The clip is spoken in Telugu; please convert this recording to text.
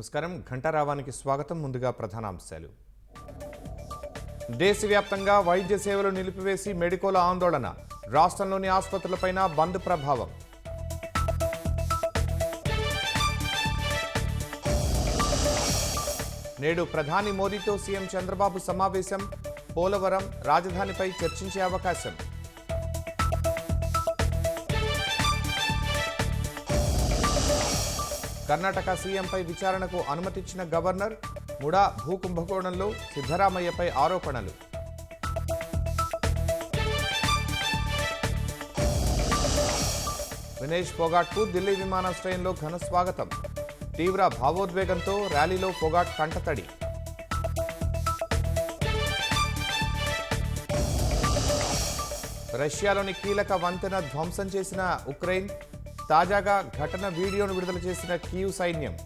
నమస్కారం. ఘంటారావానికి స్వాగతం. ముందుగా ప్రధానాంశాలు. దేశవ్యాప్తంగా వైద్య సేవలు నిలిపివేసి మెడికోల ఆందోళన. రాష్ట్రంలోని ఆసుపత్రులపైన బంద్ ప్రభావం. నేడు ప్రధాని మోదీతో సీఎం చంద్రబాబు సమావేశం. పోలవరం, రాజధానిపై చర్చించే అవకాశం. కర్ణాటక సీఎంపై విచారణకు అనుమతిచ్చిన గవర్నర్. ముడా భూ కుంభకోణంలో సిద్ధరామయ్యపై ఆరోపణలు. వినేష్ ఫోగాట్కు ఢిల్లీ విమానాశ్రయంలో ఘన స్వాగతం. తీవ్ర భావోద్వేగంతో ర్యాలీలో ఫోగాట్ కంటతడి. రష్యాలోని కీలక వంతెన ధ్వంసం చేసిన ఉక్రెయిన్. తాజాగా ఘటన వీడియోను విడుదల చేసిన కీవ్ సైన్యం.